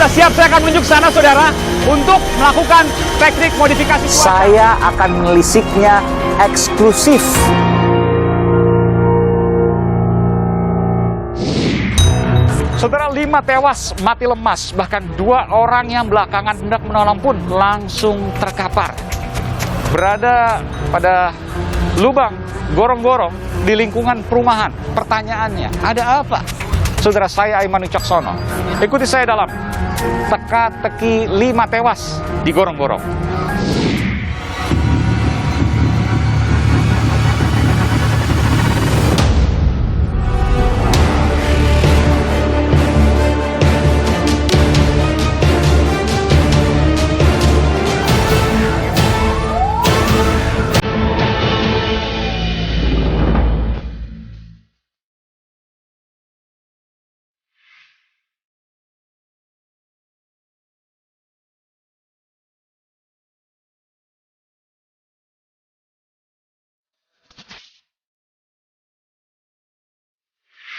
sudah siap, saya akan menunjuk sana, saudara, untuk melakukan teknik modifikasi cuaca. Saya akan menelisiknya eksklusif. Saudara, 5 tewas mati lemas, bahkan 2 orang yang belakangan hendak menolong pun langsung terkapar. Berada pada lubang gorong-gorong di lingkungan perumahan. Pertanyaannya, ada apa? Saudara, saya Aiman Wicaksono. Ikuti saya dalam teka-teki 5 tewas di gorong-gorong.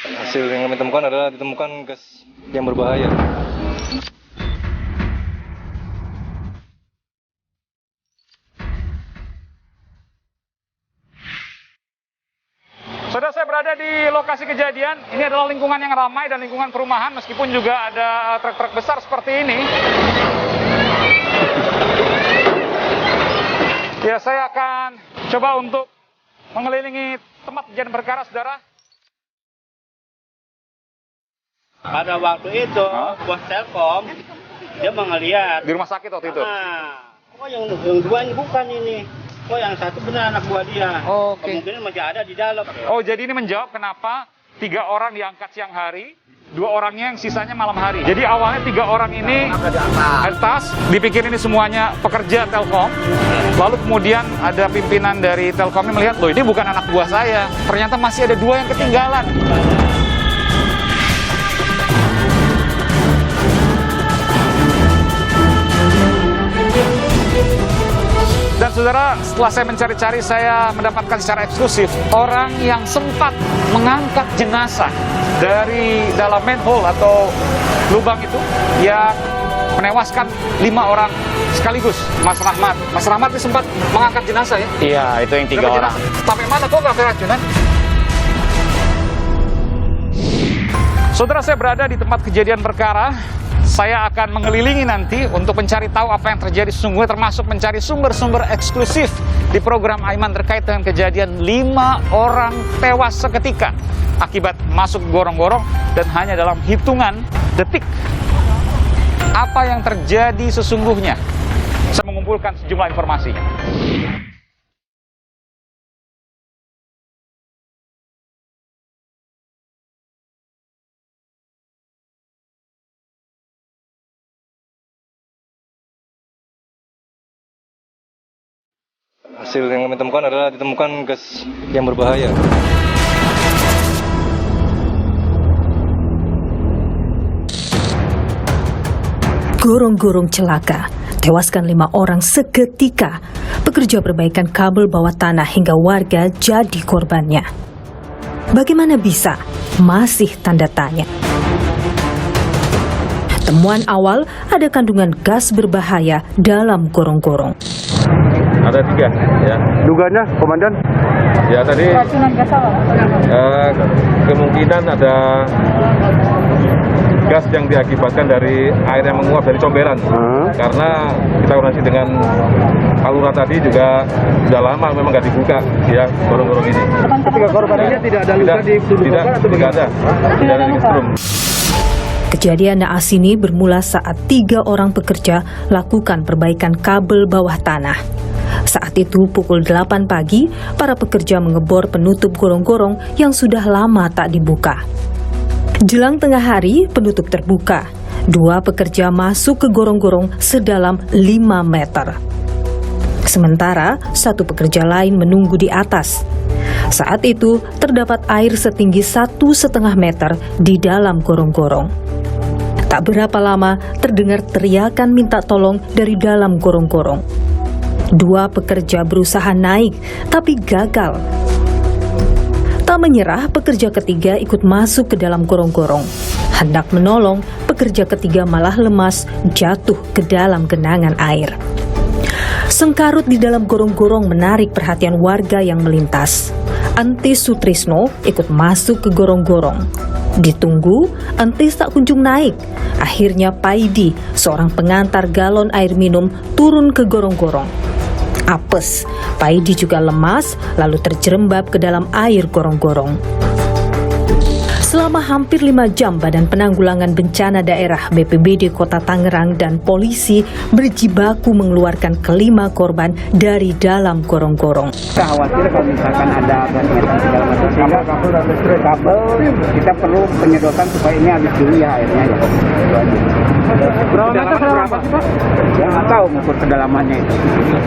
Hasil yang kami temukan adalah ditemukan gas yang berbahaya. Saudara, saya berada di lokasi kejadian. Ini adalah lingkungan yang ramai dan lingkungan perumahan, meskipun juga ada truk-truk besar seperti ini. Ya, saya akan coba untuk mengelilingi tempat kejadian perkara, saudara. Pada waktu itu, bos Telkom, dia melihat. Di rumah sakit waktu itu? Oh, yang 2 ini bukan ini. Oh, yang 1 benar anak buah dia. Oke. Kemungkinan masih ada di dalam. Oh, jadi ini menjawab kenapa 3 orang diangkat siang hari, 2 orangnya yang sisanya malam hari. Jadi awalnya 3 orang ini atas, dipikir ini semuanya pekerja Telkom. Lalu kemudian ada pimpinan dari Telkom yang melihat, loh ini bukan anak buah saya. Ternyata masih ada 2 yang ketinggalan. Dan saudara, setelah saya mencari-cari, saya mendapatkan secara eksklusif orang yang sempat mengangkat jenazah dari dalam manhole atau lubang itu yang menewaskan 5 orang sekaligus. Mas Rahmat. Mas Rahmat ini sempat mengangkat jenazah ya? Iya, itu yang 3 orang. Sampai mana kok nggak keracunan? Saudara, saya berada di tempat kejadian perkara. Saya akan mengelilingi nanti untuk mencari tahu apa yang terjadi sesungguhnya, termasuk mencari sumber-sumber eksklusif di program Aiman terkait dengan kejadian 5 orang tewas seketika akibat masuk gorong-gorong dan hanya dalam hitungan detik. Apa yang terjadi sesungguhnya? Saya mengumpulkan sejumlah informasi. Hasil yang kami temukan adalah ditemukan gas yang berbahaya. Gorong-gorong celaka, tewaskan 5 orang seketika. Pekerja perbaikan kabel bawah tanah hingga warga jadi korbannya. Bagaimana bisa? Masih tanda tanya. Temuan awal ada kandungan gas berbahaya dalam gorong-gorong. Ada 3 ya. Dugaannya, Komandan? Ya tadi kemungkinan ada gas yang diakibatkan dari air yang menguap dari comberan. Karena kita koordinasi dengan saluran tadi juga sudah lama memang nggak dibuka ya gorong-gorong ini. Ketika korban ini tidak ada luka di tubuh korban atau tidak ada. Tidak ada di kesetrum. Kejadian naas ini bermula saat 3 orang pekerja lakukan perbaikan kabel bawah tanah. Saat itu pukul 8 pagi, para pekerja mengebor penutup gorong-gorong yang sudah lama tak dibuka. Jelang tengah hari, penutup terbuka. 2 pekerja masuk ke gorong-gorong sedalam 5 meter. Sementara, 1 pekerja lain menunggu di atas. Saat itu, terdapat air setinggi 1,5 meter di dalam gorong-gorong. Tak berapa lama, terdengar teriakan minta tolong dari dalam gorong-gorong. 2 pekerja berusaha naik, tapi gagal. Tak Tak menyerah, pekerja ketiga ikut masuk ke dalam gorong-gorong. Hendak menolong, pekerja ketiga malah lemas jatuh ke dalam genangan air. Sengkarut di dalam gorong-gorong menarik perhatian warga yang melintas. Entis Sutrisno ikut masuk ke gorong-gorong. Ditunggu, Entis tak kunjung naik. Akhirnya Paidi, seorang pengantar galon air minum, turun ke gorong-gorong. Apes, Paidi juga lemas, lalu terjerembab ke dalam air gorong-gorong. Selama hampir 5 jam, Badan Penanggulangan Bencana Daerah BPBD Kota Tangerang dan polisi berjibaku mengeluarkan kelima korban dari dalam gorong-gorong. Kita khawatir kalau misalkan ada ternyata segala macam, sehingga kabel kita perlu penyedotan supaya ini habis dulu ya airnya. Berapa meter berapa Pak? Ya nggak tahu mengukur kedalamannya itu.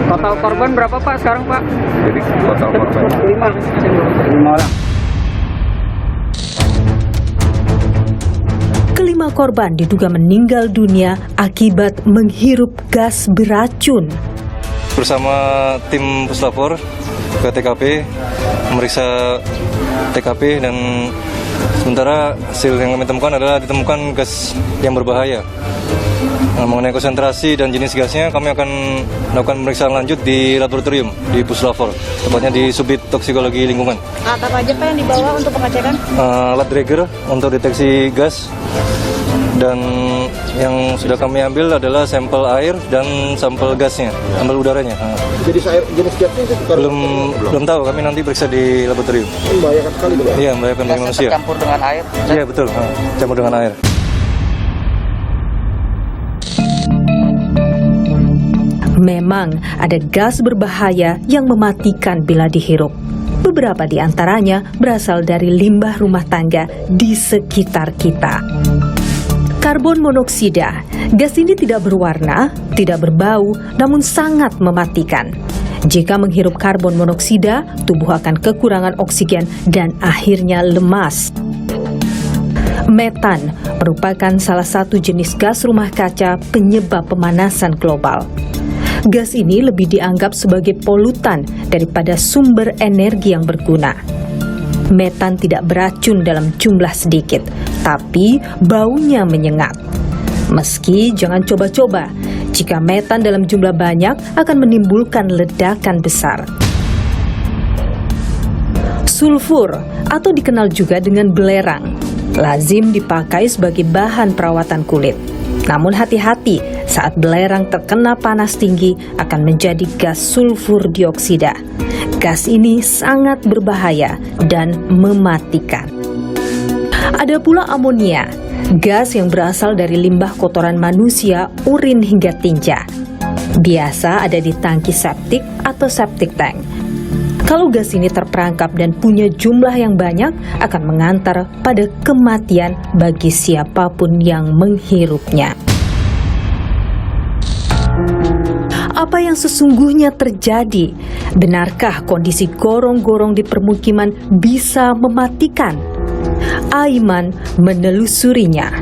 Total korban berapa Pak sekarang Pak? Jadi total korban 5 orang. Kelima korban diduga meninggal dunia akibat menghirup gas beracun. Bersama tim Puslapor ke TKP, memeriksa TKP dan sementara hasil yang kami temukan adalah ditemukan gas yang berbahaya. Nah, mengenai konsentrasi dan jenis gasnya, kami akan melakukan pemeriksaan lanjut di laboratorium di Puslapor, tepatnya di Subdit Toksikologi Lingkungan. Apa aja Pak yang dibawa untuk pengecekan? Alat Draeger untuk deteksi gas, dan yang sudah kami ambil adalah sampel air dan sampel gasnya, sampel udaranya. Jadi jenis gasnya itu Belum tahu, kami nanti periksa di laboratorium. membahayakan sekali tuh, Pak. Iya, membahayakan bagi manusia. Campur dengan air. Iya betul, campur dengan air. Memang ada gas berbahaya yang mematikan bila dihirup. Beberapa di antaranya berasal dari limbah rumah tangga di sekitar kita. Karbon monoksida, gas ini tidak berwarna, tidak berbau, namun sangat mematikan. Jika menghirup karbon monoksida, tubuh akan kekurangan oksigen dan akhirnya lemas. Metan merupakan salah satu jenis gas rumah kaca penyebab pemanasan global. Gas ini lebih dianggap sebagai polutan daripada sumber energi yang berguna. Metan tidak beracun dalam jumlah sedikit, tapi baunya menyengat. Meski jangan coba-coba, jika metan dalam jumlah banyak akan menimbulkan ledakan besar. Sulfur atau dikenal juga dengan belerang, lazim dipakai sebagai bahan perawatan kulit. Namun hati-hati, saat belerang terkena panas tinggi akan menjadi gas sulfur dioksida. Gas ini sangat berbahaya dan mematikan. Ada pula amonia, gas yang berasal dari limbah kotoran manusia, urin hingga tinja. Biasa ada di tangki septik atau septic tank. Kalau gas ini terperangkap dan punya jumlah yang banyak, akan mengantar pada kematian bagi siapapun yang menghirupnya. Apa yang sesungguhnya terjadi? Benarkah kondisi gorong-gorong di permukiman bisa mematikan? Aiman menelusurinya.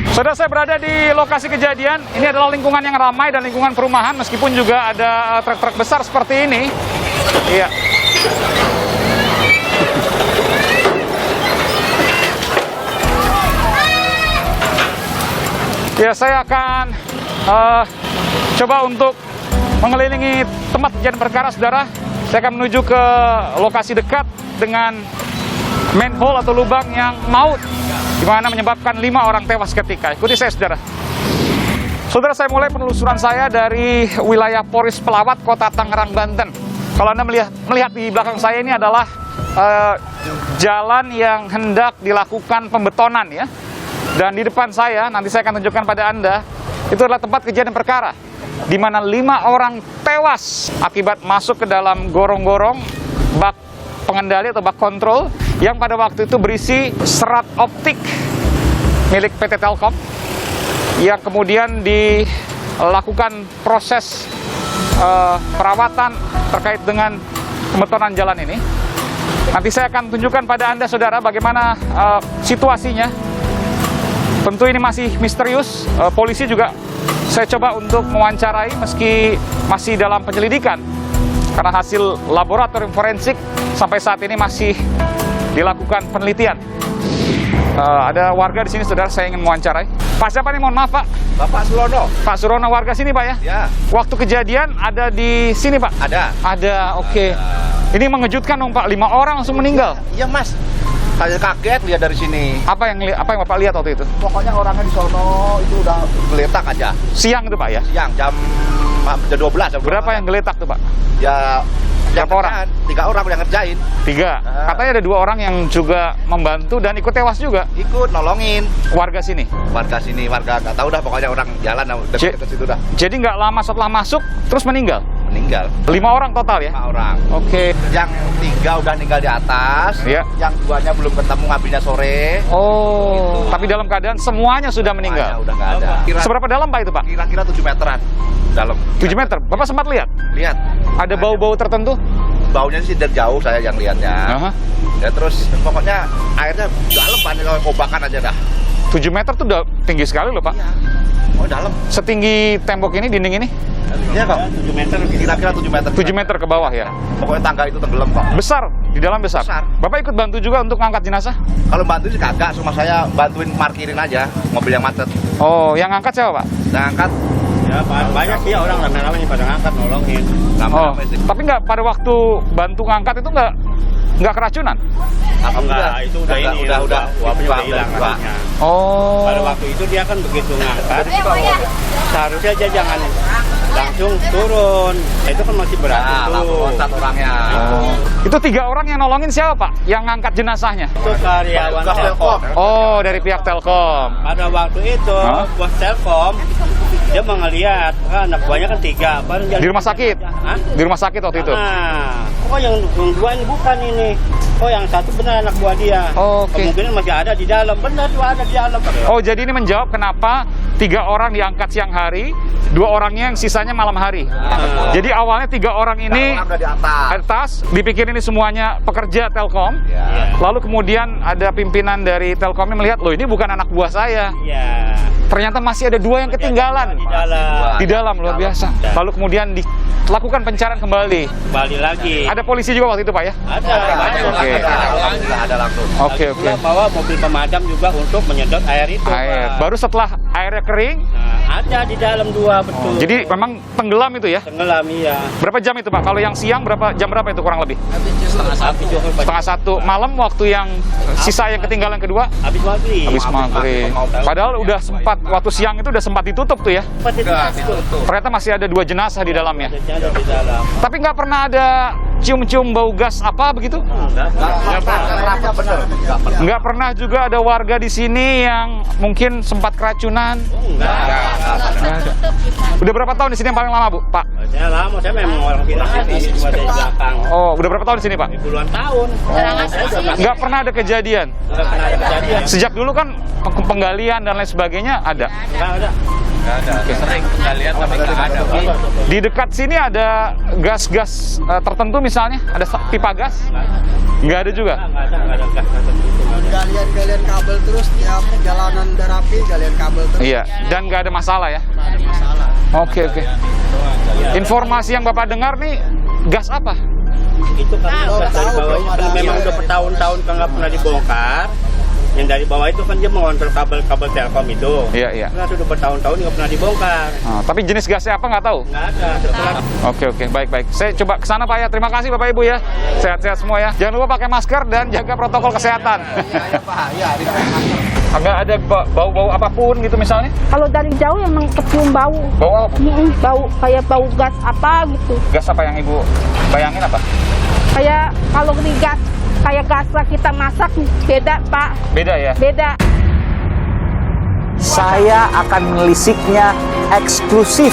Saudara, saya berada di lokasi kejadian. Ini adalah lingkungan yang ramai dan lingkungan perumahan, meskipun juga ada truk-truk besar seperti ini. Iya. Ya, saya akan coba untuk mengelilingi tempat kejadian perkara, saudara. Saya akan menuju ke lokasi dekat dengan manhole atau lubang yang maut, di mana menyebabkan 5 orang tewas ketika. Ikuti saya, saudara. Saudara, saya mulai penelusuran saya dari wilayah Polres Pelawat, Kota Tangerang, Banten. Kalau Anda melihat di belakang saya ini adalah jalan yang hendak dilakukan pembetonan, ya. Dan di depan saya, nanti saya akan tunjukkan pada Anda, itu adalah tempat kejadian perkara, di mana 5 orang tewas akibat masuk ke dalam gorong-gorong bak pengendali atau bak kontrol yang pada waktu itu berisi serat optik milik PT Telkom yang kemudian dilakukan proses perawatan terkait dengan pembetonan jalan ini. Nanti saya akan tunjukkan pada Anda, saudara, bagaimana situasinya. Tentu ini masih misterius. Polisi juga saya coba untuk mewawancarai meski masih dalam penyelidikan. Karena hasil laboratorium forensik sampai saat ini masih dilakukan penelitian. Ada warga di sini, saudara, saya ingin mewawancarai. Pak siapa nih, mohon maaf Pak? Bapak Surono. Pak Surono, warga sini Pak ya? Ya. Waktu kejadian ada di sini Pak? Ada. Ada, oke. Ini mengejutkan dong Pak, 5 orang langsung meninggal. Iya Mas. Saya kaget lihat dari sini. Apa yang Bapak lihat waktu itu? Pokoknya orangnya di sono itu udah geletak aja. Siang itu Pak ya? Siang jam 12. Berapa yang geletak tuh Pak? Ya. Berapa orang? 3 orang yang ngerjain. 3. Katanya ada 2 orang yang juga membantu dan ikut tewas juga. Ikut nolongin. Warga sini? Warga sini, warga nggak tahu dah, pokoknya orang jalan dekat situ dah. Jadi nggak lama setelah masuk terus meninggal? Meninggal. 5 orang total ya? 5 orang. Oke. Yang 3 udah meninggal di atas. Iya. Yang 2-nya belum ketemu, ngambilnya sore. Oh, tapi dalam keadaan semuanya sudah meninggal? Semuanya udah nggak ada. Seberapa dalam Pak itu Pak? Kira-kira 7 meteran dalam. 7 meter? Bapak sempat lihat? Lihat. Ada bau-bau tertentu? Baunya sih dari jauh saya yang lihatnya. Aha. Ya terus pokoknya airnya dalam, panik kalau kobakan aja dah. 7 meter tuh udah tinggi sekali loh Pak. Iya. Oh dalam. Setinggi tembok ini, dinding ini? Iya kok. 7 meter. Kira-kira 7 meter. 7 meter ke bawah ya? Pokoknya tangga itu tenggelam kok. Besar? Di dalam besar? Besar. Bapak ikut bantu juga untuk ngangkat jenazah? Kalau bantu sih kagak, cuma saya bantuin parkirin aja mobil yang macet. Oh, yang ngangkat siapa Pak? Yang angkat. Ya banyak sih orang rame-rame pada ngangkat nolongin. Oh, tapi nggak pada waktu bantu ngangkat itu nggak keracunan? Alhamdulillah Enggak, itu udah ini, udah uapnya udah hilang katanya. Oh. Pada waktu itu dia kan begitu ngangkat, seharusnya dia jangan langsung turun. Itu kan masih berat langsung tuh. loncat orangnya. Itu 3 orang yang nolongin siapa Pak? Yang ngangkat jenazahnya? Itu karyawan Telkom. Oh, dari pihak Telkom. Pada waktu itu bos Telkom dia mengelihat kan anak buahnya kan 3. Baru Di rumah sakit? Hah? Di rumah sakit waktu itu? Nah, oh yang 2 ini bukan ini. Oh yang 1 benar anak buah dia. Oke. Kemungkinan masih ada di dalam. Benar tuh ada di dalam. Oh, jadi ini menjawab kenapa 3 orang diangkat siang hari, 2 orangnya yang sisanya malam hari. Jadi awalnya 3 orang ini Orang udah di atas. dipikir ini semuanya pekerja Telkom. Ya. Lalu kemudian ada pimpinan dari Telkomnya melihat, loh ini bukan anak buah saya. Iya. Ternyata masih ada 2 yang ketinggalan. Di dalam. Di dalam, luar biasa. Lalu kemudian dilakukan pencarian kembali. Kembali lagi. Ada polisi juga waktu itu Pak ya? Ada. Oke. Ada langsung. Oke. Pula bawa mobil pemadam juga untuk menyedot air itu. Air. Pak. Baru setelah airnya kering, Nah, ada di dalam 2 betul. jadi memang tenggelam itu ya? tenggelam iya. Berapa jam itu Pak? Kalau yang siang jam berapa itu kurang lebih? Habis Zuhur, Pak. Setengah 1 malam waktu yang sisa yang ketinggalan kedua? Habis maghrib. Habis maghrib. Padahal udah sempat, waktu siang itu udah sempat ditutup tuh ya? Sempat ditutup. Ternyata masih ada 2 jenazah di dalamnya. Ada di dalam. Tapi nggak pernah ada cium-cium bau gas apa begitu? Nggak pernah juga ada warga di sini yang mungkin sempat keracunan? Nggak ada. Udah berapa tahun di sini yang paling lama Bu, Pak? Saya lama, saya memang orang pindah sini cuma dari belakang. Oh, udah berapa tahun di sini Pak? Puluhan tahun. Nggak pernah ada kejadian? Nggak pernah ada kejadian. Sejak dulu kan penggalian dan lain sebagainya ada? Nggak ada. Sering penggalian tapi nggak ada. Di dekat sini ada gas-gas tertentu misalnya? Ada pipa gas? Nggak ada juga? Nggak ada gas. Galian kabel terus tiap perjalanan darapi galian kabel terus. Iya, dan nggak ada masalah ya? Nggak ada masalah. Oke. Informasi yang Bapak dengar nih, gas apa? Itu kan gas dari bawahnya kan memang udah bertahun-tahun kan nggak pernah dibongkar. Yang dari bawah itu kan dia mengontrol kabel-kabel Telkom itu. Iya. Nah, sudah bertahun-tahun nggak pernah dibongkar. Tapi jenis gasnya apa nggak tahu? Nggak ada. Setelah Oke, baik. Saya coba ke sana Pak ya. Terima kasih Bapak Ibu ya. Sehat-sehat semua ya. Jangan lupa pakai masker dan jaga protokol kesehatan. Nggak ada bau-bau apapun gitu misalnya? Kalau dari jauh emang kecium bau. Bau apa? Bau kayak bau gas apa gitu. Gas apa yang Ibu bayangin apa? Kayak kalau di gas kayak gas kita masak beda Pak. Beda ya? Beda. Saya akan melisiknya eksklusif